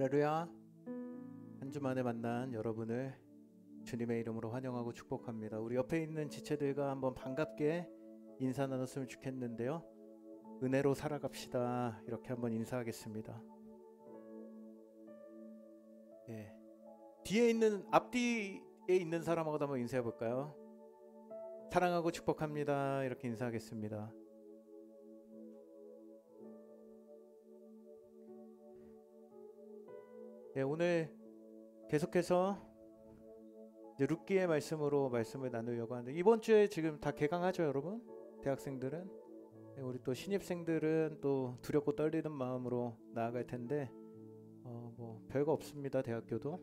할렐루야. 한 주 만에 만난 여러분을 주님의 이름으로 환영하고 축복합니다. 우리 옆에 있는 지체들과 한번 반갑게 인사 나눴으면 좋겠는데요. 은혜로 살아갑시다. 이렇게 한번 인사하겠습니다. 뒤에 있는 앞뒤에 있는 사람하고도 한번 인사해 볼까요? 사랑하고 축복합니다. 이렇게 인사하겠습니다. 오늘 계속해서 이제 룻기의 말씀으로 말씀을 나누려고 하는데, 이번 주에 지금 다 개강하죠, 여러분? 대학생들은. 우리 또 신입생들은 또 두렵고 떨리는 마음으로 나아갈 텐데, 뭐 별거 없습니다. 대학교도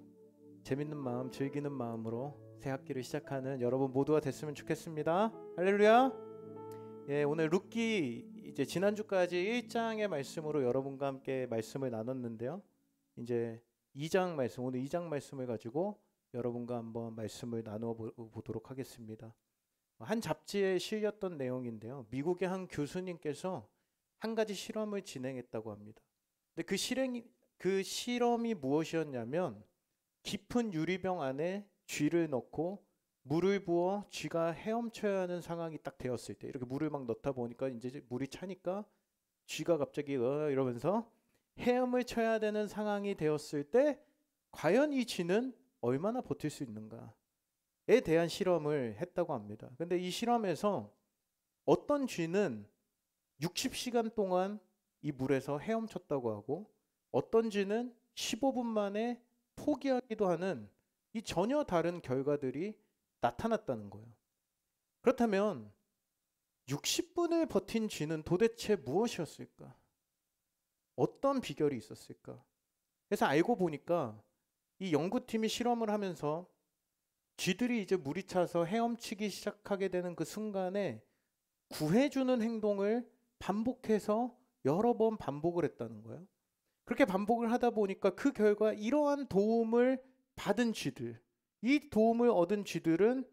재밌는 마음, 즐기는 마음으로 새 학기를 시작하는 여러분 모두가 됐으면 좋겠습니다. 할렐루야. 오늘 룻기 이제 지난주까지 1장의 말씀으로 여러분과 함께 말씀을 나눴는데요. 이제 2장 말씀, 오늘 2장 말씀을 가지고 여러분과 한번 말씀을 나누어 보도록 하겠습니다. 한 잡지에 실렸던 내용인데요. 미국의 한 교수님께서 한 가지 실험을 진행했다고 합니다. 근데 그 실험이 무엇이었냐면, 깊은 유리병 안에 쥐를 넣고 물을 부어 쥐가 헤엄쳐야 하는 상황이 딱 되었을 때, 이렇게 물을 막 넣다 보니까 이제 물이 차니까 쥐가 갑자기 이러면서 헤엄을 쳐야 되는 상황이 되었을 때 과연 이 쥐는 얼마나 버틸 수 있는가에 대한 실험을 했다고 합니다. 근데 이 실험에서 어떤 쥐는 60시간 동안 이 물에서 헤엄쳤다고 하고, 어떤 쥐는 15분 만에 포기하기도 하는 이 전혀 다른 결과들이 나타났다는 거예요. 그렇다면 60분을 버틴 쥐는 도대체 무엇이었을까? 어떤 비결이 있었을까? 그래서 알고 보니까 이 연구팀이 실험을 하면서 쥐들이 이제 물이 차서 헤엄치기 시작하게 되는 그 순간에 구해주는 행동을 반복해서 여러 번 반복을 했다는 거예요. 그렇게 반복을 하다 보니까 그 결과 이러한 도움을 받은 쥐들, 이 도움을 얻은 쥐들은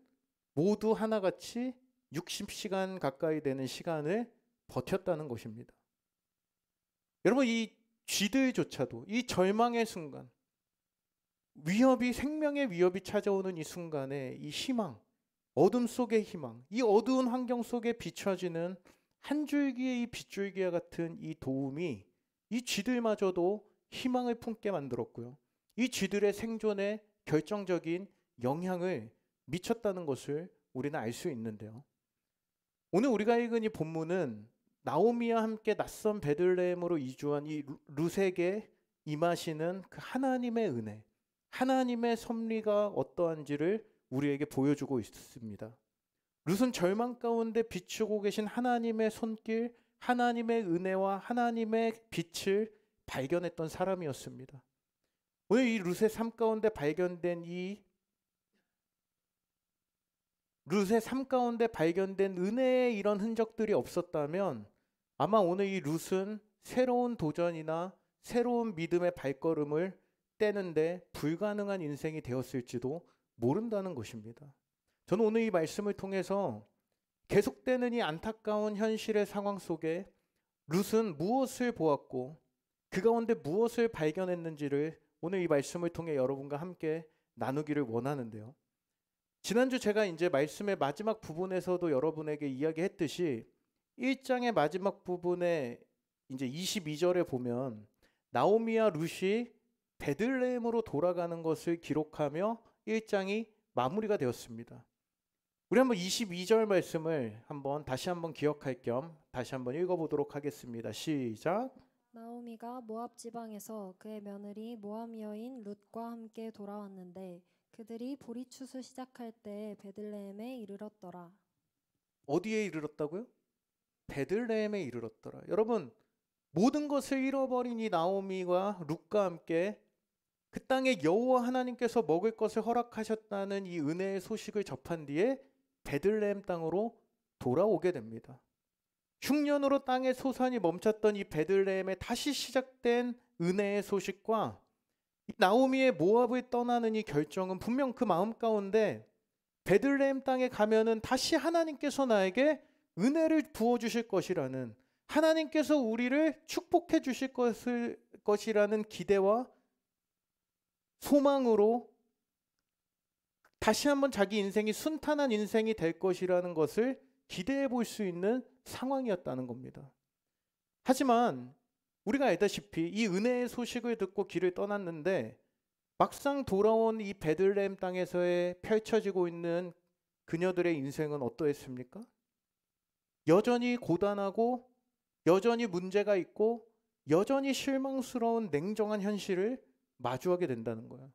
모두 하나같이 60시간 가까이 되는 시간을 버텼다는 것입니다. 여러분, 이 쥐들조차도 이 절망의 순간, 생명의 위협이 찾아오는 이 순간에 이 희망, 어둠 속의 희망, 이 어두운 환경 속에 비춰지는 한 줄기의 이 빗줄기와 같은 이 도움이 이 쥐들마저도 희망을 품게 만들었고요. 이 쥐들의 생존에 결정적인 영향을 미쳤다는 것을 우리는 알 수 있는데요. 오늘 우리가 읽은 이 본문은 나오미와 함께 낯선 베들레헴으로 이주한 이 룻에게 임하시는 그 하나님의 은혜, 하나님의 섭리가 어떠한지를 우리에게 보여주고 있습니다. 룻은 절망 가운데 비추고 계신 하나님의 손길, 하나님의 은혜와 하나님의 빛을 발견했던 사람이었습니다. 오늘 이 룻의 삶 가운데 발견된 은혜의 이런 흔적들이 없었다면 아마 오늘 이 룻은 새로운 도전이나 새로운 믿음의 발걸음을 떼는데 불가능한 인생이 되었을지도 모른다는 것입니다. 저는 오늘 이 말씀을 통해서 계속되는 이 안타까운 현실의 상황 속에 룻은 무엇을 보았고 그 가운데 무엇을 발견했는지를 오늘 이 말씀을 통해 여러분과 함께 나누기를 원하는데요. 지난주 제가 이제 말씀의 마지막 부분에서도 여러분에게 이야기했듯이 1장의 마지막 부분에 이제 22절에 보면 나오미와 룻이 베들레헴으로 돌아가는 것을 기록하며 1장이 마무리가 되었습니다. 우리 한번 22절 말씀을 다시 한번 기억할 겸 다시 한번 읽어보도록 하겠습니다. 시작. 나오미가 모압 지방에서 그의 며느리 모압 여인 룻과 함께 돌아왔는데 그들이 보리추수 시작할 때 베들레헴에 이르렀더라. 어디에 이르렀다고요? 베들레헴에 이르렀더라. 여러분, 모든 것을 잃어버린 이 나오미와 룻과 함께 그 땅에 여호와 하나님께서 먹을 것을 허락하셨다는 이 은혜의 소식을 접한 뒤에 베들레헴 땅으로 돌아오게 됩니다. 흉년으로 땅의 소산이 멈췄던 이 베들레헴에 다시 시작된 은혜의 소식과 나오미의 모압을 떠나는 이 결정은 분명 그 마음 가운데 베들레헴 땅에 가면은 다시 하나님께서 나에게 은혜를 부어주실 것이라는, 하나님께서 우리를 축복해 주실 것이라는 기대와 소망으로 다시 한번 자기 인생이 순탄한 인생이 될 것이라는 것을 기대해 볼 수 있는 상황이었다는 겁니다. 하지만 우리가 알다시피 이 은혜의 소식을 듣고 길을 떠났는데 막상 돌아온 이 베들레헴 땅에서의 펼쳐지고 있는 그녀들의 인생은 어떠했습니까? 여전히 고단하고 여전히 문제가 있고 여전히 실망스러운 냉정한 현실을 마주하게 된다는 거예요.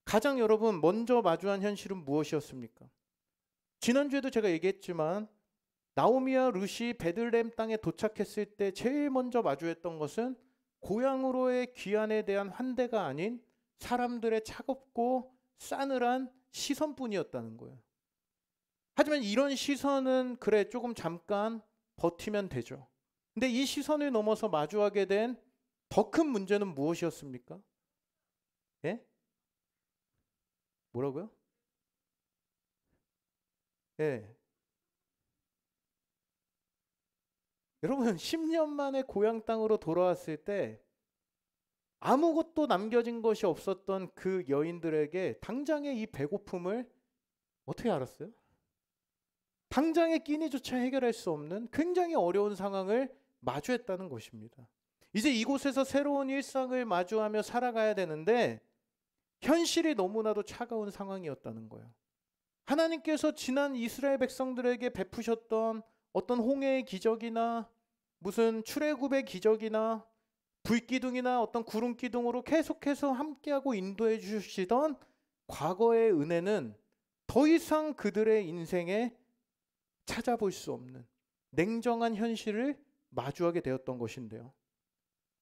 가장 여러분 먼저 마주한 현실은 무엇이었습니까? 지난주에도 제가 얘기했지만 나오미와 룻이 베들레헴 땅에 도착했을 때 제일 먼저 마주했던 것은 고향으로의 귀환에 대한 환대가 아닌 사람들의 차갑고 싸늘한 시선뿐이었다는 거예요. 하지만 이런 시선은 그래 조금 잠깐 버티면 되죠. 근데 이 시선을 넘어서 마주하게 된 더 큰 문제는 무엇이었습니까? 예? 뭐라고요? 예. 여러분 10년 만에 고향 땅으로 돌아왔을 때 아무것도 남겨진 것이 없었던 그 여인들에게 당장의 이 배고픔을 어떻게 알았어요? 당장의 끼니조차 해결할 수 없는 굉장히 어려운 상황을 마주했다는 것입니다. 이제 이곳에서 새로운 일상을 마주하며 살아가야 되는데 현실이 너무나도 차가운 상황이었다는 거예요. 하나님께서 지난 이스라엘 백성들에게 베푸셨던 어떤 홍해의 기적이나 무슨 출애굽의 기적이나 불기둥이나 어떤 구름기둥으로 계속해서 함께하고 인도해 주시던 과거의 은혜는 더 이상 그들의 인생에 찾아볼 수 없는 냉정한 현실을 마주하게 되었던 것인데요.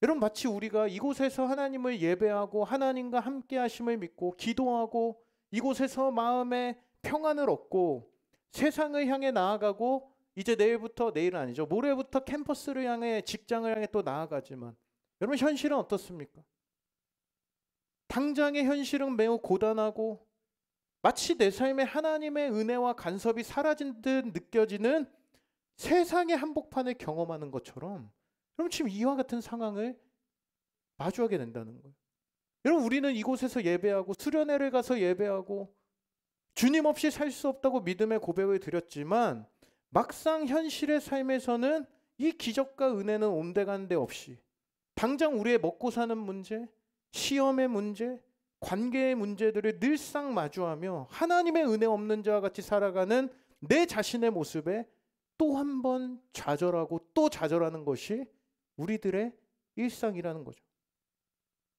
여러분 마치 우리가 이곳에서 하나님을 예배하고 하나님과 함께 하심을 믿고 기도하고 이곳에서 마음의 평안을 얻고 세상을 향해 나아가고 이제 내일은 아니죠. 모레부터 캠퍼스를 향해 직장을 향해 또 나아가지만 여러분 현실은 어떻습니까? 당장의 현실은 매우 고단하고 마치 내 삶에 하나님의 은혜와 간섭이 사라진 듯 느껴지는 세상의 한복판을 경험하는 것처럼 여러분 지금 이와 같은 상황을 마주하게 된다는 거예요. 여러분 우리는 이곳에서 예배하고 수련회를 가서 예배하고 주님 없이 살 수 없다고 믿음의 고백을 드렸지만 막상 현실의 삶에서는 이 기적과 은혜는 온데간데 없이 당장 우리의 먹고 사는 문제, 시험의 문제, 관계의 문제들을 늘상 마주하며 하나님의 은혜 없는 자와 같이 살아가는 내 자신의 모습에 또 한 번 좌절하고 또 좌절하는 것이 우리들의 일상이라는 거죠.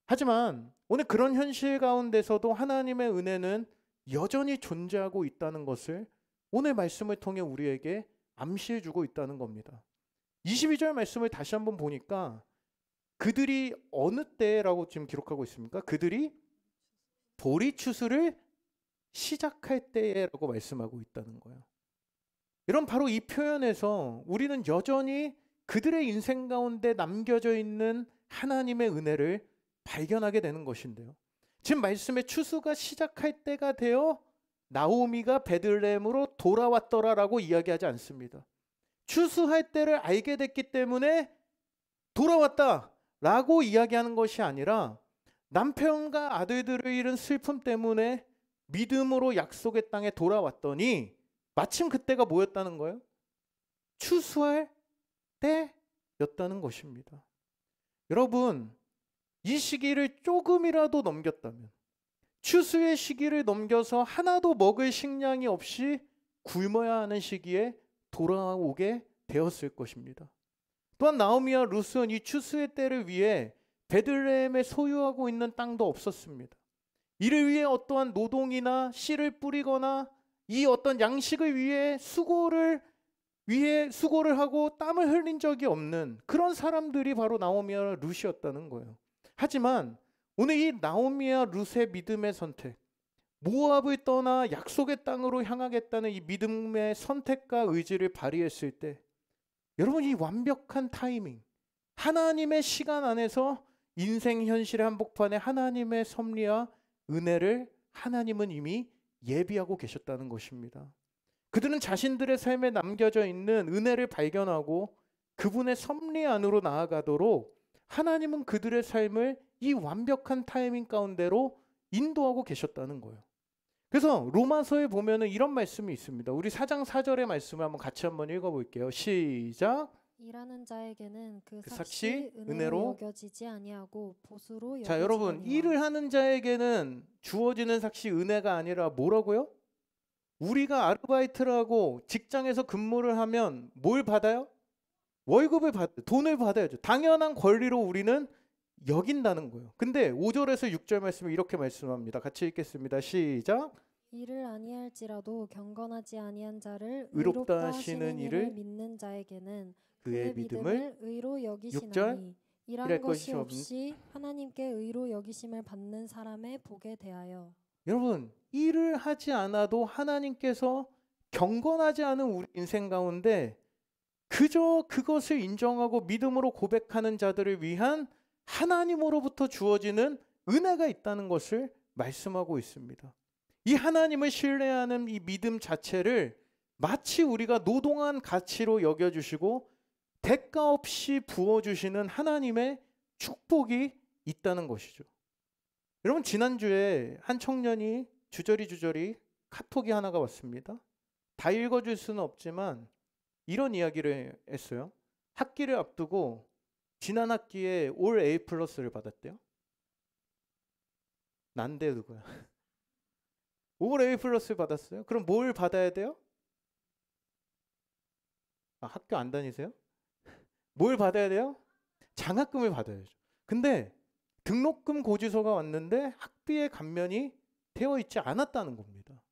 하지만 오늘 그런 현실 가운데서도 하나님의 은혜는 여전히 존재하고 있다는 것을 오늘 말씀을 통해 우리에게 암시해 주고 있다는 겁니다. 22절 말씀을 다시 한번 보니까 그들이 어느 때라고 지금 기록하고 있습니까? 그들이 보리추수를 시작할 때라고 말씀하고 있다는 거예요. 이런 바로 이 표현에서 우리는 여전히 그들의 인생 가운데 남겨져 있는 하나님의 은혜를 발견하게 되는 것인데요. 지금 말씀에 추수가 시작할 때가 되어 나오미가 베들레헴으로 돌아왔더라라고 이야기하지 않습니다. 추수할 때를 알게 됐기 때문에 돌아왔다라고 이야기하는 것이 아니라 남편과 아들들을 잃은 슬픔 때문에 믿음으로 약속의 땅에 돌아왔더니 마침 그때가 뭐였다는 거예요? 추수할 때였다는 것입니다. 여러분 이 시기를 조금이라도 넘겼다면 추수의 시기를 넘겨서 하나도 먹을 식량이 없이 굶어야 하는 시기에 돌아오게 되었을 것입니다. 또한 나오미와 룻은 이 추수의 때를 위해 베들레헴에 소유하고 있는 땅도 없었습니다. 이를 위해 어떠한 노동이나 씨를 뿌리거나 이 어떤 양식을 위해 수고를 하고 땀을 흘린 적이 없는 그런 사람들이 바로 나오미와 룻이었다는 거예요. 하지만 오늘 이 나오미와 룻의 믿음의 선택, 모압을 떠나 약속의 땅으로 향하겠다는 이 믿음의 선택과 의지를 발휘했을 때 여러분 이 완벽한 타이밍, 하나님의 시간 안에서 인생 현실의 한복판에 하나님의 섭리와 은혜를 하나님은 이미 예비하고 계셨다는 것입니다. 그들은 자신들의 삶에 남겨져 있는 은혜를 발견하고 그분의 섭리 안으로 나아가도록 하나님은 그들의 삶을 이 완벽한 타이밍 가운데로 인도하고 계셨다는 거예요. 그래서 로마서에 보면은 이런 말씀이 있습니다. 우리 4장 4절의 말씀을 한번 읽어볼게요. 시작. 일하는 자에게는 그 그 삭시 은혜로 여겨지지 아니하고 보수로 자, 여러분, 여겨지거니와. 일을 하는 자에게는 주어지는 삭시 은혜가 아니라 뭐라고요? 우리가 아르바이트를 하고 직장에서 근무를 하면 뭘 받아요? 월급을 돈을 받아야죠. 당연한 권리로 우리는 여긴다는 거예요. 근데 5절에서 6절 말씀을 이렇게 말씀합니다. 같이 읽겠습니다. 시작. 이를 아니할지라도 경건하지 아니한 자를 의롭다 의롭다 하시는 하시는 이를 이를 믿는 자에게는 그의 그의 믿음을 믿음을 의로 6절 여기시나니 일할 일한 것이 것이 없이 하나님께 의로 여기심을 받는 사람의 복에 대하여. 여러분, 일을 하지 않아도 하나님께서 경건하지 않은 우리 인생 가운데 그저 그것을 인정하고 믿음으로 고백하는 자들을 위한 하나님으로부터 주어지는 은혜가 있다는 것을 말씀하고 있습니다. 이 하나님을 신뢰하는 이 믿음 자체를 마치 우리가 노동한 가치로 여겨주시고 대가 없이 부어주시는 하나님의 축복이 있다는 것이죠. 여러분, 지난주에 한 청년이 주저리 카톡이 하나가 왔습니다. 다 읽어줄 수는 없지만 이런 이야기를 했어요. 학기를 앞두고 지난 학기에 올 A 플러스를 받았대요. 난데 누구야? 올 A 플러스를 받았어요. 그럼 뭘 받아야 돼요? 학교 안 다니세요? 뭘 받아야 돼요? 장학금을 받아야죠. 근데 등록금 고지서가 왔는데 학비의 감면이 되어 있지 않았다는 겁니다.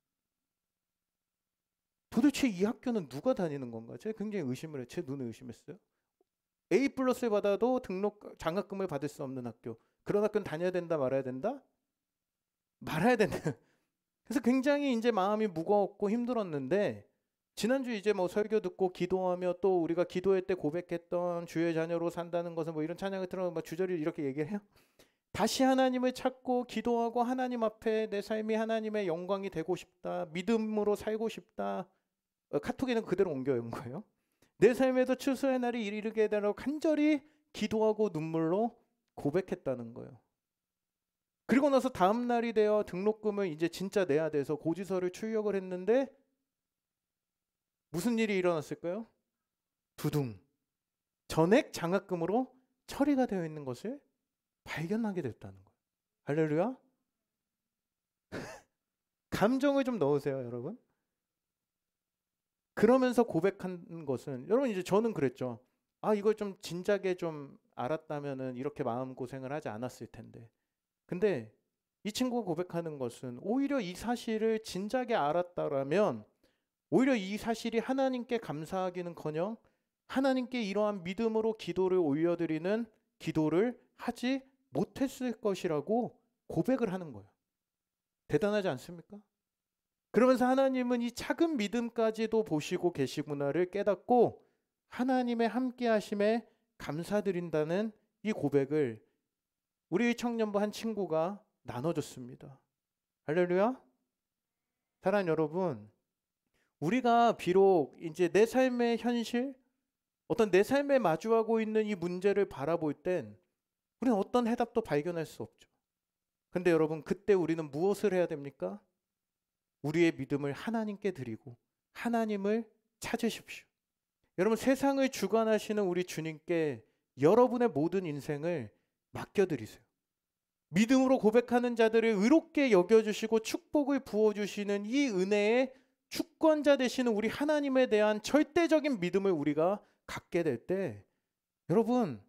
도대체 이 학교는 누가 다니는 건가? 제가 굉장히 의심을 해요. 제 눈을 의심했어요. A 플러스를 받아도 장학금을 받을 수 없는 학교. 그런 학교는 다녀야 된다, 말아야 된다? 말아야 된다. 그래서 굉장히 이제 마음이 무거웠고 힘들었는데 지난주 이제 뭐 설교 듣고 기도하며 또 우리가 기도할 때 고백했던 주의 자녀로 산다는 것은 뭐 이런 찬양을 들으면 막 주저리 이렇게 얘기를 해요. 다시 하나님을 찾고 기도하고 하나님 앞에 내 삶이 하나님의 영광이 되고 싶다. 믿음으로 살고 싶다. 카톡에는 그대로 옮겨온 거예요. 내 삶에도 추수의 날이 이르게 되라고 간절히 기도하고 눈물로 고백했다는 거예요. 그리고 나서 다음 날이 되어 등록금을 이제 진짜 내야 돼서 고지서를 출력을 했는데 무슨 일이 일어났을까요? 두둥. 전액 장학금으로 처리가 되어 있는 것을 발견하게 됐다는 거예요. 할렐루야. 감정을 좀 넣으세요, 여러분. 그러면서 고백한 것은 여러분 이제 저는 그랬죠. 이걸 좀 진작에 좀 알았다면은 이렇게 마음고생을 하지 않았을 텐데. 근데 이 친구가 고백하는 것은 오히려 이 사실을 진작에 알았다라면 오히려 이 사실이 하나님께 감사하기는커녕 하나님께 이러한 믿음으로 기도를 올려드리는 기도를 하지 못했을 것이라고 고백을 하는 거예요. 대단하지 않습니까? 그러면서 하나님은 이 작은 믿음까지도 보시고 계시구나를 깨닫고 하나님의 함께 하심에 감사드린다는 이 고백을 우리 청년부 한 친구가 나눠줬습니다. 할렐루야. 사랑하는 여러분, 우리가 비록 이제 내 삶의 현실, 어떤 내 삶에 마주하고 있는 이 문제를 바라볼 땐 우리는 어떤 해답도 발견할 수 없죠. 근데 여러분, 그때 우리는 무엇을 해야 됩니까? 우리의 믿음을 하나님께 드리고 하나님을 찾으십시오. 여러분, 세상을 주관하시는 우리 주님께 여러분의 모든 인생을 맡겨드리세요. 믿음으로 고백하는 자들을 의롭게 여겨주시고 축복을 부어주시는 이 은혜의 주권자 되시는 우리 하나님에 대한 절대적인 믿음을 우리가 갖게 될 때 여러분,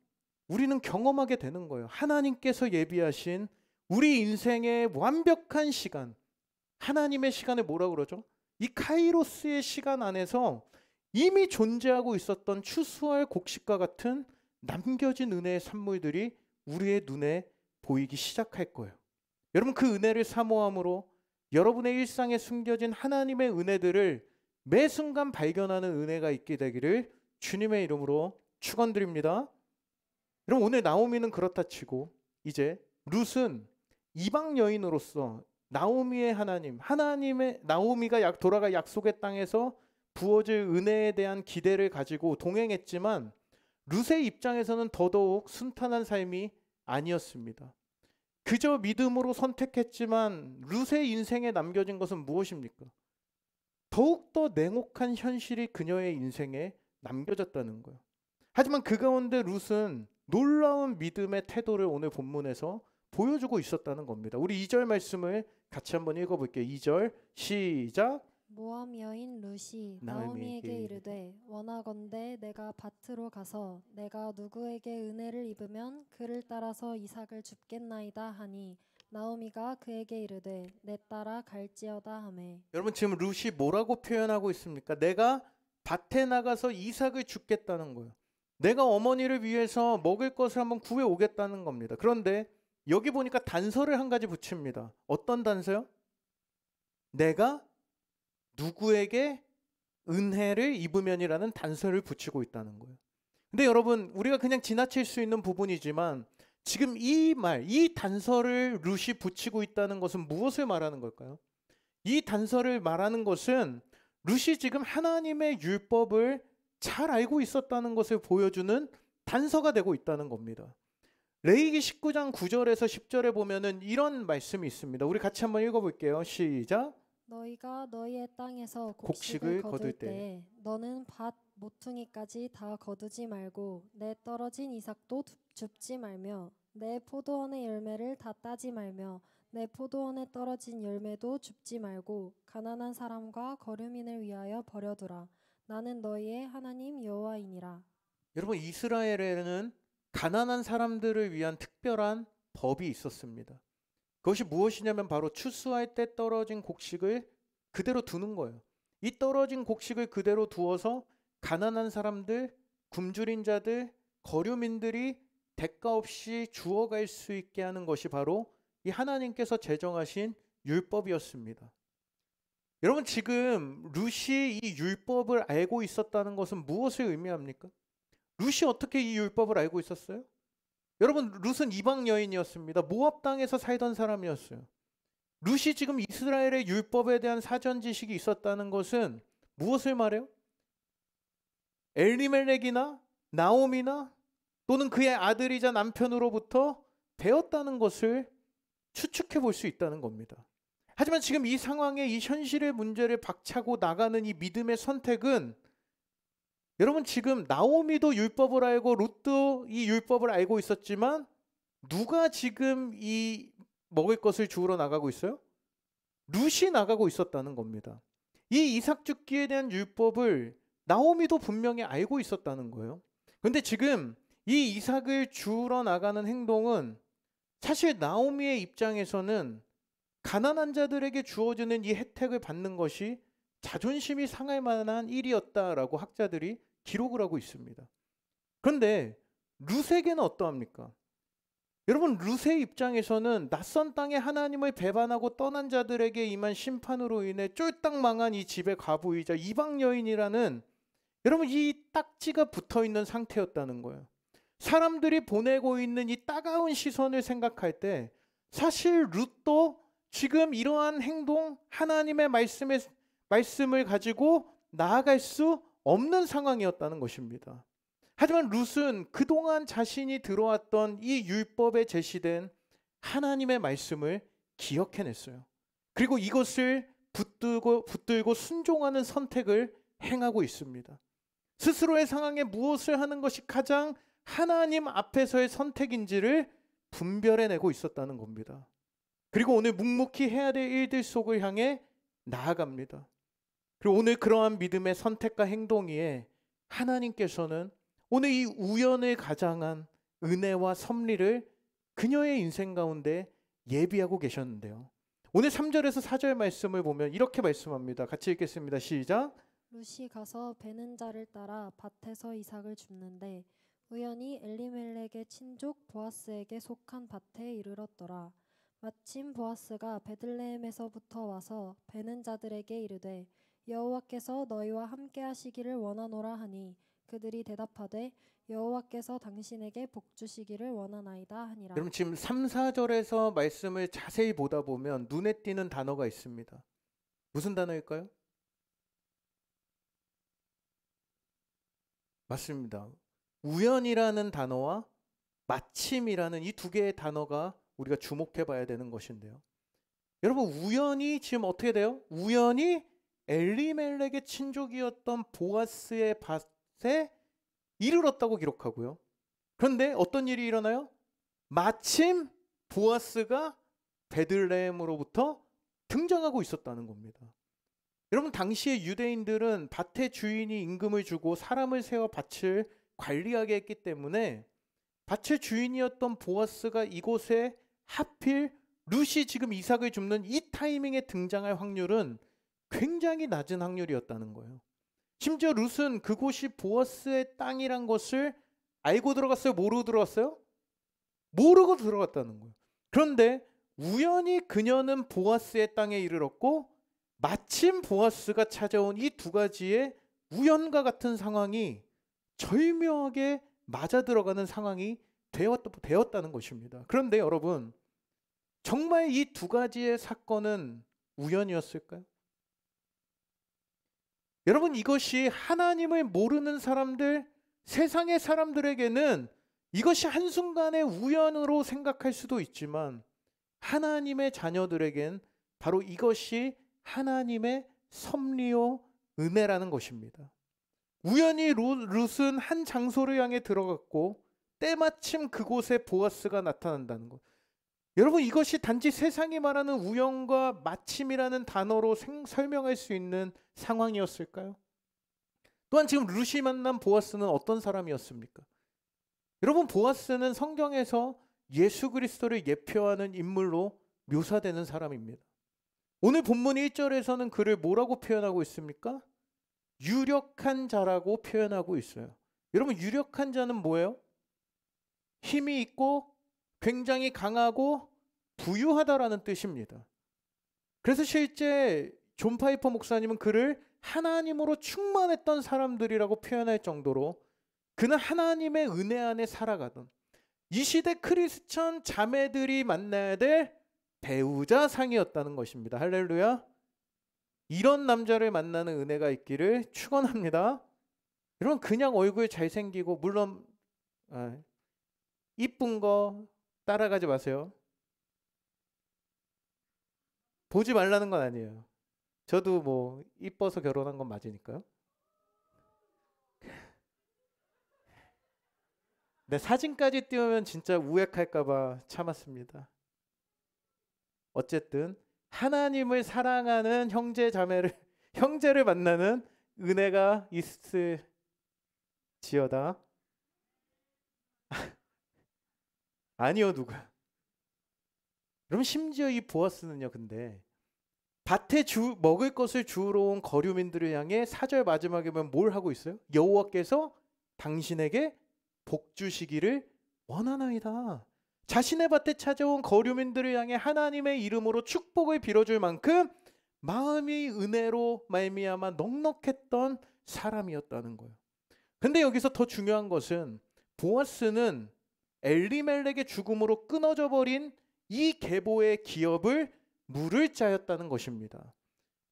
우리는 경험하게 되는 거예요. 하나님께서 예비하신 우리 인생의 완벽한 시간, 하나님의 시간을 뭐라고 그러죠? 이 카이로스의 시간 안에서 이미 존재하고 있었던 추수할 곡식과 같은 남겨진 은혜의 산물들이 우리의 눈에 보이기 시작할 거예요. 여러분, 그 은혜를 사모함으로 여러분의 일상에 숨겨진 하나님의 은혜들을 매 순간 발견하는 은혜가 있게 되기를 주님의 이름으로 축원드립니다. 여러분, 오늘 나오미는 그렇다 치고 이제 룻은 이방 여인으로서 나오미의 하나님의 나오미가 돌아가 약속의 땅에서 부어질 은혜에 대한 기대를 가지고 동행했지만 룻의 입장에서는 더더욱 순탄한 삶이 아니었습니다. 그저 믿음으로 선택했지만 룻의 인생에 남겨진 것은 무엇입니까? 더욱더 냉혹한 현실이 그녀의 인생에 남겨졌다는 거예요. 하지만 그 가운데 룻은 놀라운 믿음의 태도를 오늘 본문에서 보여주고 있었다는 겁니다. 우리 2절 말씀을 같이 한번 읽어볼게요. 2절 시작. 모압 여인 룻이 나오미에게 나오미에게 이르되 원하건대 내가 밭으로 가서 내가 누구에게 은혜를 입으면 그를 따라서 이삭을 줍겠나이다 하니 나오미가 그에게 이르되 내 따라 갈지어다 하매. 여러분 지금 룻이 뭐라고 표현하고 있습니까? 내가 밭에 나가서 이삭을 줍겠다는 거예요. 내가 어머니를 위해서 먹을 것을 한번 구해 오겠다는 겁니다. 그런데 여기 보니까 단서를 한 가지 붙입니다. 어떤 단서요? 내가 누구에게 은혜를 입으면이라는 단서를 붙이고 있다는 거예요. 근데 여러분 우리가 그냥 지나칠 수 있는 부분이지만 지금 이 말, 이 단서를 룻이 붙이고 있다는 것은 무엇을 말하는 걸까요? 이 단서를 말하는 것은 룻이 지금 하나님의 율법을 잘 알고 있었다는 것을 보여주는 단서가 되고 있다는 겁니다. 레위기 19장 9절에서 10절에 보면은 이런 말씀이 있습니다. 우리 같이 한번 읽어볼게요. 시작. 너희가 너희의 땅에서 곡식을 곡식을 거둘 거둘 때 때 너는 밭 모퉁이까지 다 거두지 말고 내 떨어진 이삭도 줍지 말며 내 포도원의 열매를 다 따지 말며 내 포도원에 떨어진 열매도 줍지 말고 가난한 사람과 거류민을 위하여 버려두라. 나는 너희의 하나님 여호와이니라. 여러분 이스라엘에는 가난한 사람들을 위한 특별한 법이 있었습니다. 그것이 무엇이냐면 바로 추수할 때 떨어진 곡식을 그대로 두는 거예요. 이 떨어진 곡식을 그대로 두어서 가난한 사람들, 굶주린 자들, 거류민들이 대가 없이 주어갈 수 있게 하는 것이 바로 이 하나님께서 제정하신 율법이었습니다. 여러분 지금 룻이 이 율법을 알고 있었다는 것은 무엇을 의미합니까? 룻이 어떻게 이 율법을 알고 있었어요? 여러분 룻은 이방 여인이었습니다. 모압 땅에서 살던 사람이었어요. 룻이 지금 이스라엘의 율법에 대한 사전 지식이 있었다는 것은 무엇을 말해요? 엘리멜렉이나 나오미나 또는 그의 아들이자 남편으로부터 배웠다는 것을 추측해 볼 수 있다는 겁니다. 하지만 지금 이 상황에 이 현실의 문제를 박차고 나가는 이 믿음의 선택은 여러분 지금 나오미도 율법을 알고 룻도 이 율법을 알고 있었지만 누가 지금 이 먹을 것을 주우러 나가고 있어요? 룻이 나가고 있었다는 겁니다. 이 이삭 줍기에 대한 율법을 나오미도 분명히 알고 있었다는 거예요. 그런데 지금 이 이삭을 주우러 나가는 행동은 사실 나오미의 입장에서는 가난한 자들에게 주어지는 이 혜택을 받는 것이 자존심이 상할 만한 일이었다라고 학자들이 기록을 하고 있습니다. 그런데 룻에게는 어떠합니까? 여러분 룻의 입장에서는 낯선 땅에 하나님을 배반하고 떠난 자들에게 임한 심판으로 인해 쫄딱 망한 이 집의 과부이자 이방 여인이라는 여러분 이 딱지가 붙어있는 상태였다는 거예요. 사람들이 보내고 있는 이 따가운 시선을 생각할 때 사실 룻도 지금 이러한 행동 하나님의 말씀을 가지고 나아갈 수 없는 상황이었다는 것입니다. 하지만 룻은 그동안 자신이 들어왔던 이 율법에 제시된 하나님의 말씀을 기억해냈어요. 그리고 이것을 붙들고 순종하는 선택을 행하고 있습니다. 스스로의 상황에 무엇을 하는 것이 가장 하나님 앞에서의 선택인지를 분별해내고 있었다는 겁니다. 그리고 오늘 묵묵히 해야 될 일들 속을 향해 나아갑니다. 그리고 오늘 그러한 믿음의 선택과 행동 위에 하나님께서는 오늘 이 우연을 가장한 은혜와 섭리를 그녀의 인생 가운데 예비하고 계셨는데요. 오늘 3절에서 4절 말씀을 보면 이렇게 말씀합니다. 같이 읽겠습니다. 시작. 룻이 가서 베는 자를 따라 밭에서 이삭을 줍는데 우연히 엘리멜렉의 친족 보아스에게 속한 밭에 이르렀더라. 마침 보아스가 베들레헴에서부터 와서 베는 자들에게 이르되 여호와께서 너희와 함께 하시기를 원하노라 하니 그들이 대답하되 여호와께서 당신에게 복 주시기를 원하나이다 하니라. 여러분 지금 3, 4절에서 말씀을 자세히 보다 보면 눈에 띄는 단어가 있습니다. 무슨 단어일까요? 맞습니다. 우연이라는 단어와 마침이라는 이 두 개의 단어가 우리가 주목해 봐야 되는 것인데요. 여러분, 우연히 지금 어떻게 돼요? 우연히 엘리멜렉의 친족이었던 보아스의 밭에 이르렀다고 기록하고요. 그런데 어떤 일이 일어나요? 마침 보아스가 베들레헴으로부터 등장하고 있었다는 겁니다. 여러분, 당시에 유대인들은 밭의 주인이 임금을 주고 사람을 세워 밭을 관리하게 했기 때문에 밭의 주인이었던 보아스가 이곳에 하필 룻이 지금 이삭을 줍는 이 타이밍에 등장할 확률은 굉장히 낮은 확률이었다는 거예요. 심지어 룻은 그곳이 보아스의 땅이란 것을 알고 들어갔어요? 모르고 들어갔어요? 모르고 들어갔다는 거예요. 그런데 우연히 그녀는 보아스의 땅에 이르렀고 마침 보아스가 찾아온 이 두 가지의 우연과 같은 상황이 절묘하게 맞아 들어가는 상황이 되었다는 것입니다. 그런데 여러분, 정말 이 두 가지의 사건은 우연이었을까요? 여러분, 이것이 하나님을 모르는 사람들, 세상의 사람들에게는 이것이 한순간의 우연으로 생각할 수도 있지만 하나님의 자녀들에겐 바로 이것이 하나님의 섭리요 은혜라는 것입니다. 우연히 룻은 한 장소를 향해 들어갔고 때마침 그곳에 보아스가 나타난다는 것. 여러분, 이것이 단지 세상이 말하는 우연과 마침이라는 단어로 설명할 수 있는 상황이었을까요? 또한 지금 룻이 만난 보아스는 어떤 사람이었습니까? 여러분, 보아스는 성경에서 예수 그리스도를 예표하는 인물로 묘사되는 사람입니다. 오늘 본문 1절에서는 그를 뭐라고 표현하고 있습니까? 유력한 자라고 표현하고 있어요. 여러분, 유력한 자는 뭐예요? 힘이 있고 굉장히 강하고 부유하다라는 뜻입니다. 그래서 실제 존 파이퍼 목사님은 그를 하나님으로 충만했던 사람들이라고 표현할 정도로 그는 하나님의 은혜 안에 살아가던 이 시대 크리스천 자매들이 만나야 될 배우자 상이었다는 것입니다. 할렐루야. 이런 남자를 만나는 은혜가 있기를 축원합니다. 여러분, 그냥 얼굴 잘생기고 물론 이쁜 거 따라가지 마세요. 보지 말라는 건 아니에요. 저도 뭐 이뻐서 결혼한 건 맞으니까요. 내 사진까지 띄우면 진짜 우액할까봐 참았습니다. 어쨌든 하나님을 사랑하는 형제를 만나는 은혜가 있을지어다. 아니요, 누가. 그럼 심지어 이 보아스는요, 근데 밭에 먹을 것을 주우러 온 거류민들을 향해 4절 마지막에 보면 뭘 하고 있어요? 여호와께서 당신에게 복 주시기를 원하나이다. 자신의 밭에 찾아온 거류민들을 향해 하나님의 이름으로 축복을 빌어줄 만큼 마음이 은혜로 말미암아 넉넉했던 사람이었다는 거예요. 근데 여기서 더 중요한 것은 보아스는 엘리멜렉의 죽음으로 끊어져 버린 이 계보의 기업을 물을 자였다는 것입니다.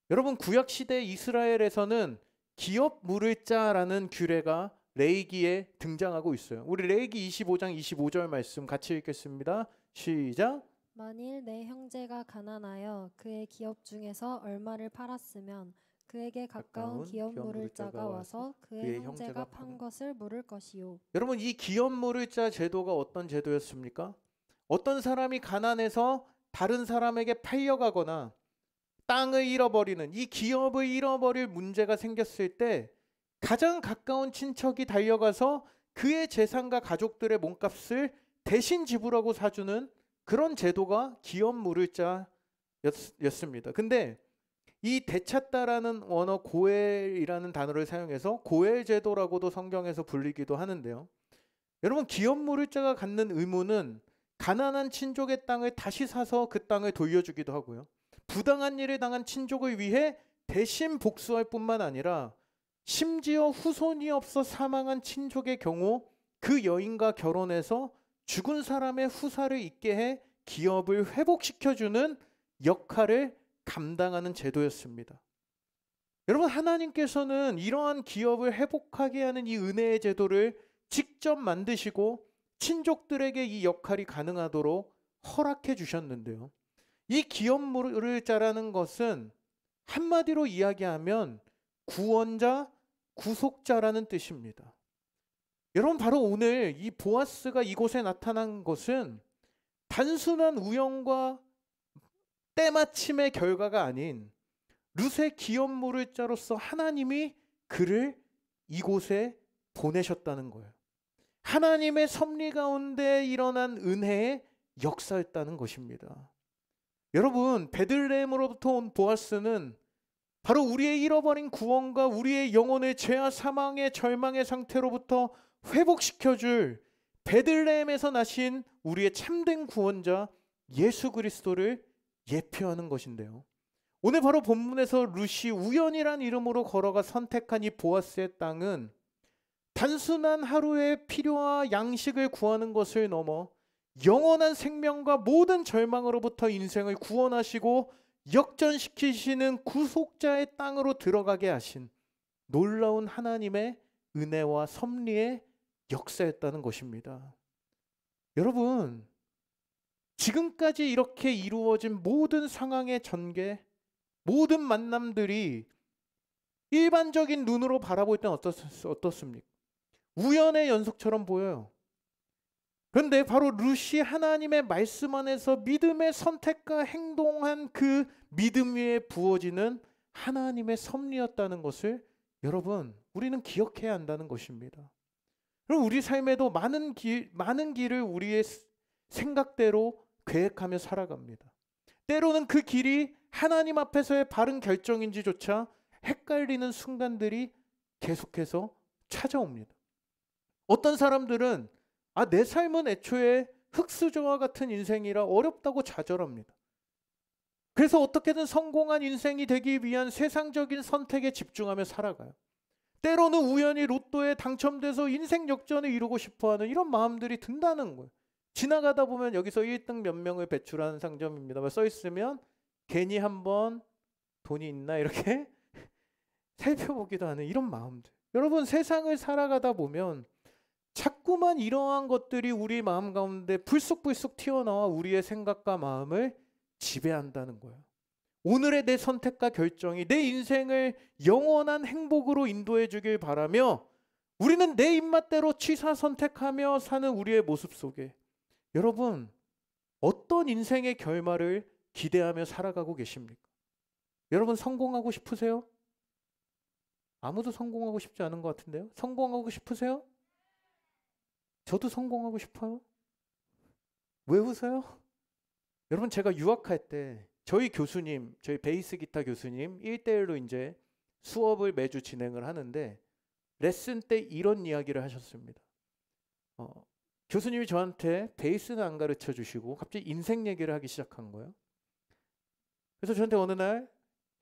여러분, 구약시대 이스라엘에서는 기업 물을 자라는 규례가 레위기에 등장하고 있어요. 우리 레위기 25장 25절 말씀 같이 읽겠습니다. 시작. 만일 내 형제가 가난하여 그의 기업 중에서 얼마를 팔았으면 그에게 가까운 기업 물을 자가 와서 그의 형제가 판 것을 물을 것이요. 여러분, 이 기업 물을 자 제도가 어떤 제도였습니까? 어떤 사람이 가난해서 다른 사람에게 팔려가거나 땅을 잃어버리는 이 기업을 잃어버릴 문제가 생겼을 때 가장 가까운 친척이 달려가서 그의 재산과 가족들의 몸값을 대신 지불하고 사주는 그런 제도가 기업 물을 자였습니다. 근데 이 되찾다라는 원어 고엘이라는 단어를 사용해서 고엘 제도라고도 성경에서 불리기도 하는데요. 여러분, 기업 물을 자가 갖는 의무는 가난한 친족의 땅을 다시 사서 그 땅을 돌려주기도 하고요. 부당한 일을 당한 친족을 위해 대신 복수할 뿐만 아니라 심지어 후손이 없어 사망한 친족의 경우 그 여인과 결혼해서 죽은 사람의 후사를 있게 해 기업을 회복시켜주는 역할을 감당하는 제도였습니다. 여러분, 하나님께서는 이러한 기업을 회복하게 하는 이 은혜의 제도를 직접 만드시고 친족들에게 이 역할이 가능하도록 허락해 주셨는데요. 이 기업물을 자라는 것은 한마디로 이야기하면 구원자, 구속자라는 뜻입니다. 여러분, 바로 오늘 이 보아스가 이곳에 나타난 것은 단순한 우연과 때마침의 결과가 아닌 룻의 기업물을 자로서 하나님이 그를 이곳에 보내셨다는 거예요. 하나님의 섭리 가운데 일어난 은혜의 역사였다는 것입니다. 여러분, 베들레헴으로부터 온 보아스는 바로 우리의 잃어버린 구원과 우리의 영혼을 죄와 사망의 절망의 상태로부터 회복시켜줄 베들레헴에서 나신 우리의 참된 구원자 예수 그리스도를 예표하는 것인데요. 오늘 바로 본문에서 룻이 우연이란 이름으로 걸어가 선택한 이 보아스의 땅은 단순한 하루의 필요와 양식을 구하는 것을 넘어 영원한 생명과 모든 절망으로부터 인생을 구원하시고 역전시키시는 구속자의 땅으로 들어가게 하신 놀라운 하나님의 은혜와 섭리의 역사였다는 것입니다. 여러분, 지금까지 이렇게 이루어진 모든 상황의 전개, 모든 만남들이 일반적인 눈으로 바라볼 때는 어떻습니까? 우연의 연속처럼 보여요. 그런데 바로 룻이 하나님의 말씀 안에서 믿음의 선택과 행동한 그 믿음 위에 부어지는 하나님의 섭리였다는 것을 여러분, 우리는 기억해야 한다는 것입니다. 그럼 우리 삶에도 많은 길을 우리의 생각대로 계획하며 살아갑니다. 때로는 그 길이 하나님 앞에서의 바른 결정인지조차 헷갈리는 순간들이 계속해서 찾아옵니다. 어떤 사람들은 내 삶은 애초에 흙수저와 같은 인생이라 어렵다고 좌절합니다. 그래서 어떻게든 성공한 인생이 되기 위한 세상적인 선택에 집중하며 살아가요. 때로는 우연히 로또에 당첨돼서 인생 역전을 이루고 싶어하는 이런 마음들이 든다는 거예요. 지나가다 보면 여기서 1등 몇 명을 배출하는 상점입니다. 써 있으면 괜히 한번 돈이 있나 이렇게 살펴보기도 하는 이런 마음들. 여러분, 세상을 살아가다 보면 자꾸만 이러한 것들이 우리 마음 가운데 불쑥불쑥 튀어나와 우리의 생각과 마음을 지배한다는 거예요. 오늘의 내 선택과 결정이 내 인생을 영원한 행복으로 인도해 주길 바라며 우리는 내 입맛대로 취사 선택하며 사는 우리의 모습 속에 여러분, 어떤 인생의 결말을 기대하며 살아가고 계십니까? 여러분, 성공하고 싶으세요? 아무도 성공하고 싶지 않은 것 같은데요? 성공하고 싶으세요? 저도 성공하고 싶어요. 왜 웃어요? 여러분, 제가 유학할 때 저희 교수님, 저희 베이스 기타 교수님 1대1로 이제 수업을 매주 진행을 하는데 레슨 때 이런 이야기를 하셨습니다. 교수님이 저한테 베이스는 안 가르쳐 주시고 갑자기 인생 얘기를 하기 시작한 거예요. 그래서 저한테 어느 날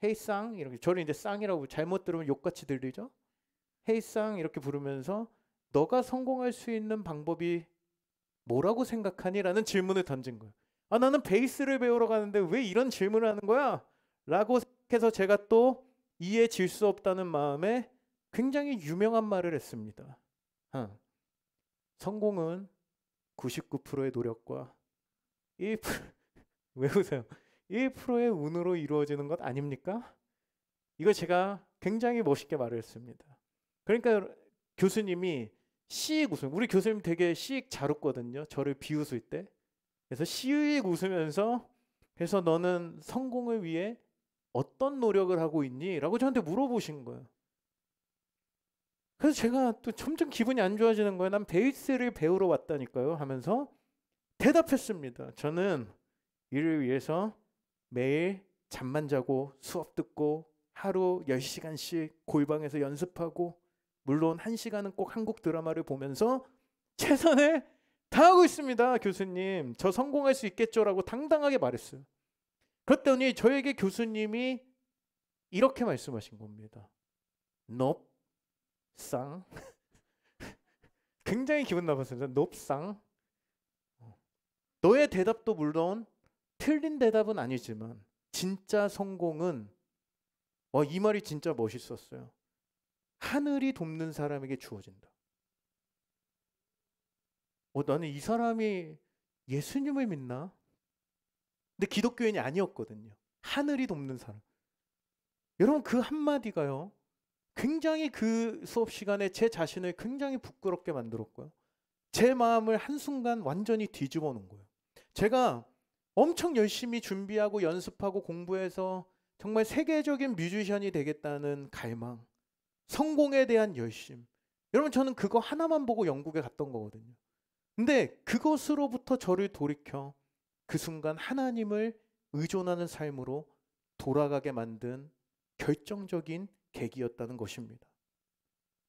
헤이 쌍 이렇게, 저를 이제 쌍이라고 잘못 들으면 욕같이 들리죠. 헤이 쌍 이렇게 부르면서 너가 성공할 수 있는 방법이 뭐라고 생각하니? 라는 질문을 던진 거예요. 나는 베이스를 배우러 가는데 왜 이런 질문을 하는 거야? 라고 생각해서 제가 또 이해 질 수 없다는 마음에 굉장히 유명한 말을 했습니다. 성공은 99%의 노력과 1%, 왜 웃어요? 1%의 운으로 이루어지는 것 아닙니까? 이거 제가 굉장히 멋있게 말을 했습니다. 그러니까 교수님이 시익 웃음, 우리 교수님 되게 시익 잘 웃거든요. 저를 비웃을 때. 그래서 시익 웃으면서 그래서 너는 성공을 위해 어떤 노력을 하고 있니? 라고 저한테 물어보신 거예요. 그래서 제가 또 점점 기분이 안 좋아지는 거예요. 난 베이스를 배우러 왔다니까요 하면서 대답했습니다. 저는 이를 위해서 매일 잠만 자고 수업 듣고 하루 10시간씩 골방에서 연습하고 물론 1시간은 꼭 한국 드라마를 보면서 최선을 다하고 있습니다. 교수님, 저 성공할 수 있겠죠? 라고 당당하게 말했어요. 그랬더니 저에게 교수님이 이렇게 말씀하신 겁니다. Nope, 쌍. 굉장히 기분 나빴습니다. Nope, 쌍. 너의 대답도 물론 틀린 대답은 아니지만 진짜 성공은 이 말이 진짜 멋있었어요. 하늘이 돕는 사람에게 주어진다. 나는 이 사람이 예수님을 믿나? 근데 기독교인이 아니었거든요. 하늘이 돕는 사람. 여러분 그 한마디가요. 굉장히 그 수업 시간에 제 자신을 굉장히 부끄럽게 만들었고요. 제 마음을 한순간 완전히 뒤집어 놓은 거예요. 제가 엄청 열심히 준비하고 연습하고 공부해서 정말 세계적인 뮤지션이 되겠다는 갈망, 성공에 대한 열심. 여러분 저는 그거 하나만 보고 영국에 갔던 거거든요. 근데 그것으로부터 저를 돌이켜 그 순간 하나님을 의존하는 삶으로 돌아가게 만든 결정적인 계기였다는 것입니다.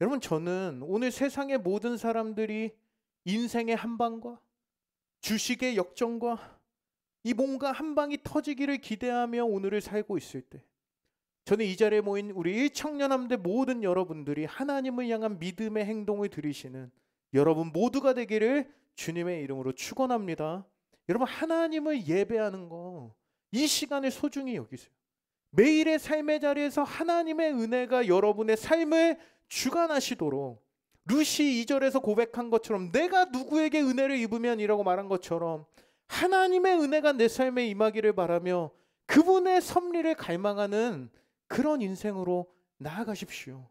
여러분 저는 오늘 세상의 모든 사람들이 인생의 한방과 주식의 역전과 이 뭔가 한방이 터지기를 기대하며 오늘을 살고 있을 때 저는 이 자리에 모인 우리 1청년함대 모든 여러분들이 하나님을 향한 믿음의 행동을 들이시는 여러분 모두가 되기를 주님의 이름으로 축원합니다. 여러분 하나님을 예배하는 거 이 시간을 소중히 여기세요. 매일의 삶의 자리에서 하나님의 은혜가 여러분의 삶을 주관하시도록 루시 2절에서 고백한 것처럼 내가 누구에게 은혜를 입으면이라고 말한 것처럼 하나님의 은혜가 내 삶에 임하기를 바라며 그분의 섭리를 갈망하는 그런 인생으로 나아가십시오.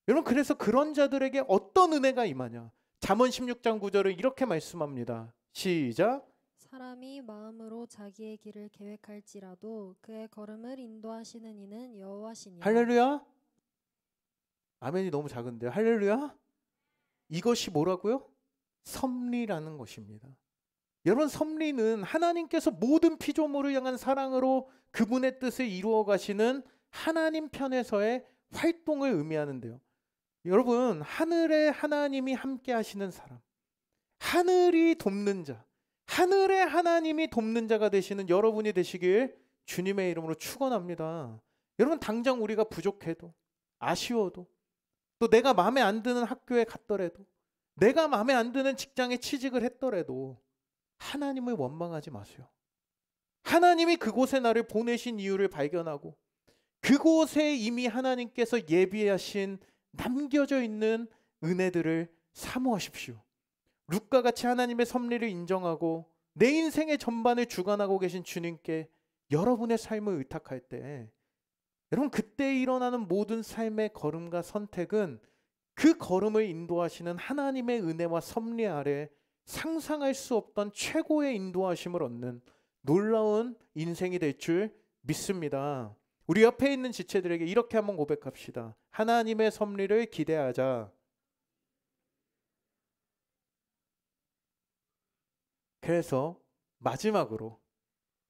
여러분 그래서 그런 자들에게 어떤 은혜가 임하냐? 잠언 16장 9절을 이렇게 말씀합니다. 시작. 사람이 마음으로 자기의 길을 계획할지라도 그의 걸음을 인도하시는 이는 여호와시니라. 할렐루야. 아멘이 너무 작은데요. 할렐루야. 이것이 뭐라고요? 섭리라는 것입니다. 여러분 섭리는 하나님께서 모든 피조물을 향한 사랑으로 그분의 뜻을 이루어 가시는 하나님 편에서의 활동을 의미하는데요. 여러분 하늘에 하나님이 함께 하시는 사람, 하늘이 돕는 자, 하늘의 하나님이 돕는 자가 되시는 여러분이 되시길 주님의 이름으로 축원합니다. 여러분 당장 우리가 부족해도 아쉬워도 또 내가 마음에 안 드는 학교에 갔더라도 내가 마음에 안 드는 직장에 취직을 했더라도 하나님을 원망하지 마세요. 하나님이 그곳에 나를 보내신 이유를 발견하고 그곳에 이미 하나님께서 예비하신 남겨져 있는 은혜들을 사모하십시오. 룻과같이 하나님의 섭리를 인정하고 내 인생의 전반을 주관하고 계신 주님께 여러분의 삶을 의탁할 때 여러분 그때 일어나는 모든 삶의 걸음과 선택은 그 걸음을 인도하시는 하나님의 은혜와 섭리 아래 상상할 수 없던 최고의 인도하심을 얻는 놀라운 인생이 될 줄 믿습니다. 우리 옆에 있는 지체들에게 이렇게 한번 고백합시다. 하나님의 섭리를 기대하자. 그래서 마지막으로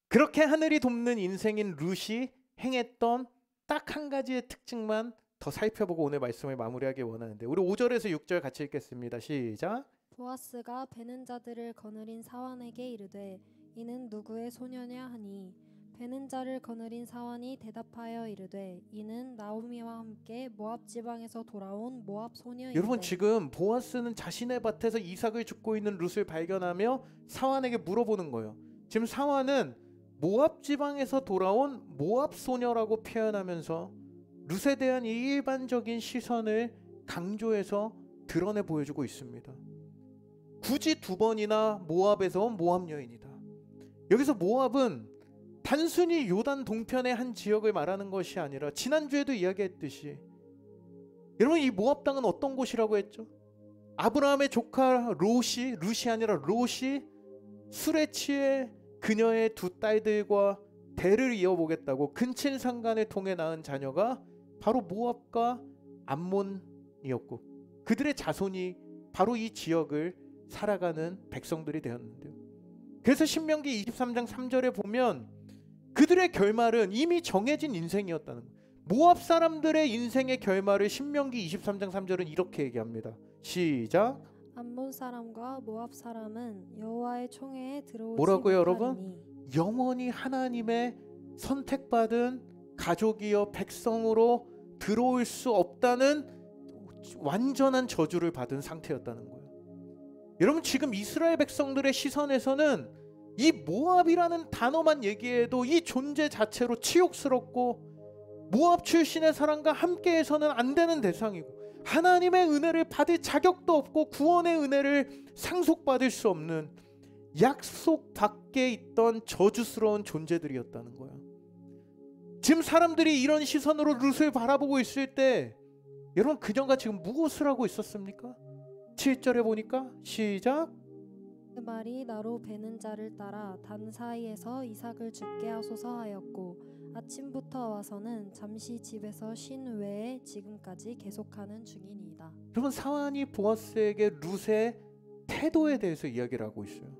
그렇게 하늘이 돕는 인생인 룻이 행했던 딱 한 가지의 특징만 더 살펴보고 오늘 말씀을 마무리하기 원하는데 우리 5절에서 6절 같이 읽겠습니다. 시작. 보아스가 베는 자들을 거느린 사환에게 이르되 이는 누구의 소녀냐 하니 베는 자를 거느린 사환이 대답하여 이르되 이는 나오미와 함께 모압 지방에서 돌아온 모압 소녀이다. 여러분 지금 보아스는 자신의 밭에서 이삭을 줍고 있는 룻을 발견하며 사환에게 물어보는 거예요. 지금 사환은 모압 지방에서 돌아온 모압 소녀라고 표현하면서 룻에 대한 이 일반적인 시선을 강조해서 드러내 보여주고 있습니다. 굳이 두 번이나 모압에서 온 모압 여인이다. 여기서 모압은 단순히 요단 동편의 한 지역을 말하는 것이 아니라 지난주에도 이야기했듯이 여러분 이 모압 땅은 어떤 곳이라고 했죠? 아브라함의 조카 룻이 아니라 롯이 술에 취해 그녀의 두 딸들과 대를 이어보겠다고 근친상간을 통해 낳은 자녀가 바로 모압과 암몬이었고 그들의 자손이 바로 이 지역을 살아가는 백성들이 되었는데요. 그래서 신명기 23장 3절에 보면 그들의 결말은 이미 정해진 인생이었다는 거예요. 모압 사람들의 인생의 결말을 신명기 23장 3절은 이렇게 얘기합니다. 시작. 암몬 사람과 모압 사람은 여호와의 총회에 들어오지 뭐라고요, 못하리니. 여러분? 영원히 하나님의 선택받은 가족이여 백성으로 들어올 수 없다는 완전한 저주를 받은 상태였다는 거예요. 여러분 지금 이스라엘 백성들의 시선에서는 이 모압이라는 단어만 얘기해도 이 존재 자체로 치욕스럽고 모압 출신의 사람과 함께해서는 안 되는 대상이고 하나님의 은혜를 받을 자격도 없고 구원의 은혜를 상속받을 수 없는 약속 밖에 있던 저주스러운 존재들이었다는 거야. 지금 사람들이 이런 시선으로 룻을 바라보고 있을 때 여러분 그녀가 지금 무엇을 하고 있었습니까? 7절에 보니까 시작. 그 말이 나로 베는 자를 따라 단 사이에서 이삭을 죽게 하소서 하였고 아침부터 와서는 잠시 집에서 쉰 외에 지금까지 계속하는 중이니이다. 여러분 사환이 보아스에게 룻의 태도에 대해서 이야기를 하고 있어요.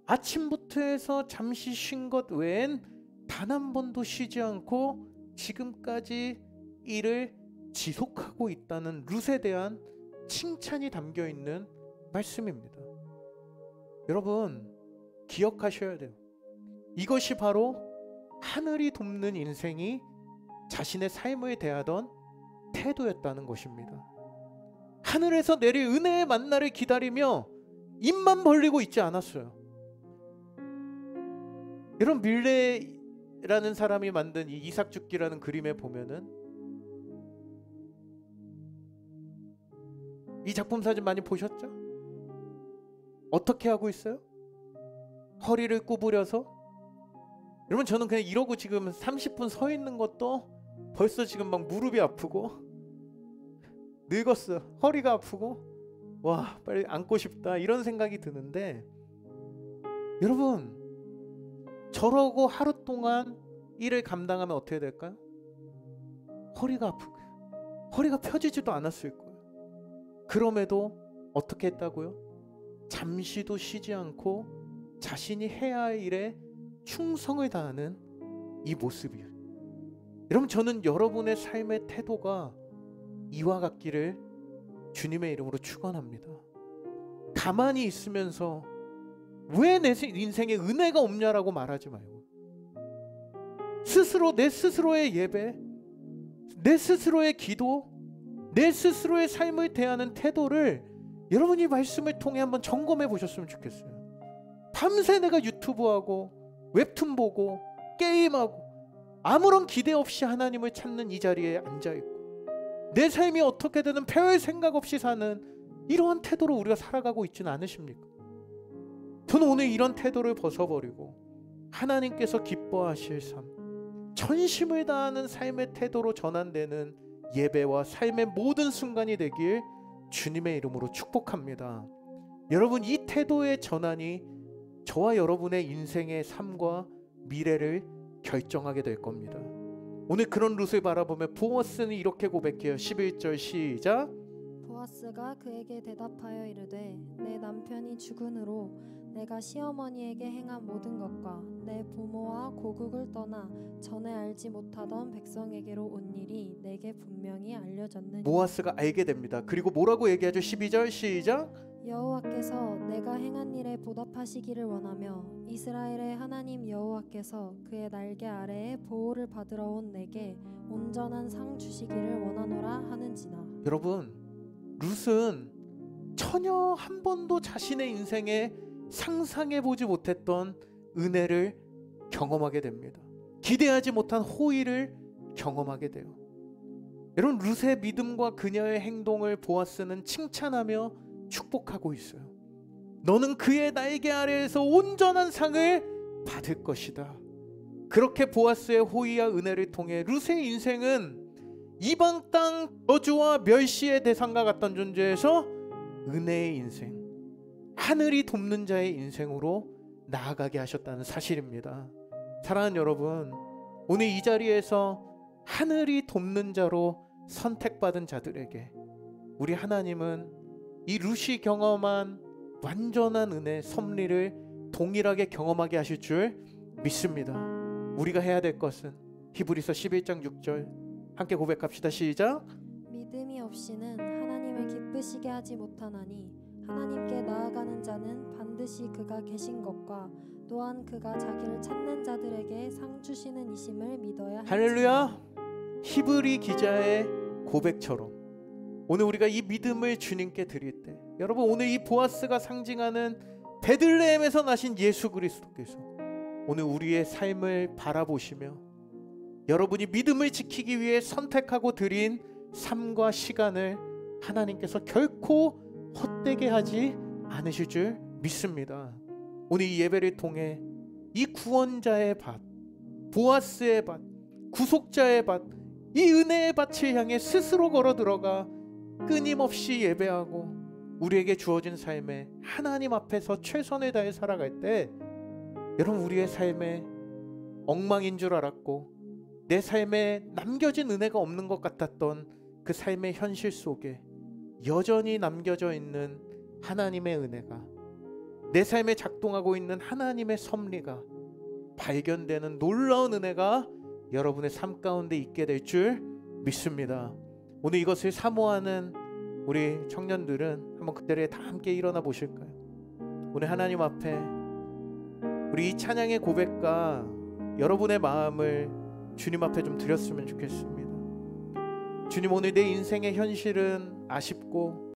아침부터 해서 잠시 쉰 것 외엔 단 한 번도 쉬지 않고 지금까지 일을 지속하고 있다는 룻에 대한 칭찬이 담겨 있는 말씀입니다. 여러분 기억하셔야 돼요. 이것이 바로 하늘이 돕는 인생이 자신의 삶을 대하던 태도였다는 것입니다. 하늘에서 내릴 은혜의 만나를 기다리며 입만 벌리고 있지 않았어요. 여러분 밀레라는 사람이 만든 이 이삭 죽기라는 그림에 보면은 이 작품 사진 많이 보셨죠? 어떻게 하고 있어요? 허리를 구부려서. 여러분 저는 그냥 이러고 지금 30분 서 있는 것도 벌써 지금 막 무릎이 아프고 늙었어. 허리가 아프고 와 빨리 앉고 싶다 이런 생각이 드는데 여러분 저러고 하루 동안 일을 감당하면 어떻게 될까요? 허리가 아프고 허리가 펴지지도 않았을 거예요. 그럼에도 어떻게 했다고요? 잠시도 쉬지 않고 자신이 해야 할 일에 충성을 다하는 이 모습이에요. 여러분 저는 여러분의 삶의 태도가 이와 같기를 주님의 이름으로 축원합니다. 가만히 있으면서 왜 내 인생에 은혜가 없냐라고 말하지 말고 스스로 내 스스로의 예배, 내 스스로의 기도, 내 스스로의 삶을 대하는 태도를 여러분이 말씀을 통해 한번 점검해 보셨으면 좋겠어요. 밤새 내가 유튜브하고 웹툰 보고 게임하고 아무런 기대 없이 하나님을 찾는 이 자리에 앉아있고 내 삶이 어떻게 되든 별 생각 없이 사는 이러한 태도로 우리가 살아가고 있지는 않으십니까? 저는 오늘 이런 태도를 벗어버리고 하나님께서 기뻐하실 삶, 전심을 다하는 삶의 태도로 전환되는 예배와 삶의 모든 순간이 되길 주님의 이름으로 축복합니다. 여러분 이 태도의 전환이 저와 여러분의 인생의 삶과 미래를 결정하게 될 겁니다. 오늘 그런 룻을 바라보며 보아스는 이렇게 고백해요. 11절 시작. 보아스가 그에게 대답하여 이르되 내 남편이 죽은 후로 내가 시어머니에게 행한 모든 것과 내 부모와 고국을 떠나 전에 알지 못하던 백성에게로 온 일이 내게 분명히 알려졌느니. 보아스가 알게 됩니다. 그리고 뭐라고 얘기하죠? 12절 시작. 여호와께서 내가 행한 일에 보답하시기를 원하며 이스라엘의 하나님 여호와께서 그의 날개 아래에 보호를 받으러 온 내게 온전한 상 주시기를 원하노라 하는지나. 여러분 룻은 전혀 한 번도 자신의 인생에 상상해보지 못했던 은혜를 경험하게 됩니다. 기대하지 못한 호의를 경험하게 돼요. 여러분 룻의 믿음과 그녀의 행동을 보아스는 칭찬하며 축복하고 있어요. 너는 그의 날개 아래에서 온전한 상을 받을 것이다. 그렇게 보아스의 호의와 은혜를 통해 룻의 인생은 이방 땅 저주와 멸시의 대상과 같던 존재에서 은혜의 인생, 하늘이 돕는 자의 인생으로 나아가게 하셨다는 사실입니다. 사랑하는 여러분, 오늘 이 자리에서 하늘이 돕는 자로 선택받은 자들에게 우리 하나님은 이 룻이 경험한 완전한 은혜, 섭리를 동일하게 경험하게 하실 줄 믿습니다. 우리가 해야 될 것은 히브리서 11장 6절 함께 고백합시다. 시작. 믿음이 없이는 하나님을 기쁘시게 하지 못하나니 하나님께 나아가는 자는 반드시 그가 계신 것과 또한 그가 자기를 찾는 자들에게 상 주시는 이심을 믿어야 할지니라. 할렐루야. 히브리 기자의 고백처럼 오늘 우리가 이 믿음을 주님께 드릴 때 여러분 오늘 이 보아스가 상징하는 베들레헴에서 나신 예수 그리스도께서 오늘 우리의 삶을 바라보시며 여러분이 믿음을 지키기 위해 선택하고 드린 삶과 시간을 하나님께서 결코 헛되게 하지 않으실 줄 믿습니다. 오늘 이 예배를 통해 이 구원자의 밭, 보아스의 밭, 구속자의 밭, 이 은혜의 밭을 향해 스스로 걸어 들어가 끊임없이 예배하고 우리에게 주어진 삶에 하나님 앞에서 최선을 다해 살아갈 때, 여러분, 우리의 삶에 엉망인 줄 알았고 내 삶에 남겨진 은혜가 없는 것 같았던 그 삶의 현실 속에 여전히 남겨져 있는 하나님의 은혜가, 내 삶에 작동하고 있는 하나님의 섭리가 발견되는 놀라운 은혜가 여러분의 삶 가운데 있게 될 줄 믿습니다. 오늘 이것을 사모하는 우리 청년들은 한번 그 자리에 다 함께 일어나 보실까요? 오늘 하나님 앞에 우리 이 찬양의 고백과 여러분의 마음을 주님 앞에 좀 드렸으면 좋겠습니다. 주님, 오늘 내 인생의 현실은 아쉽고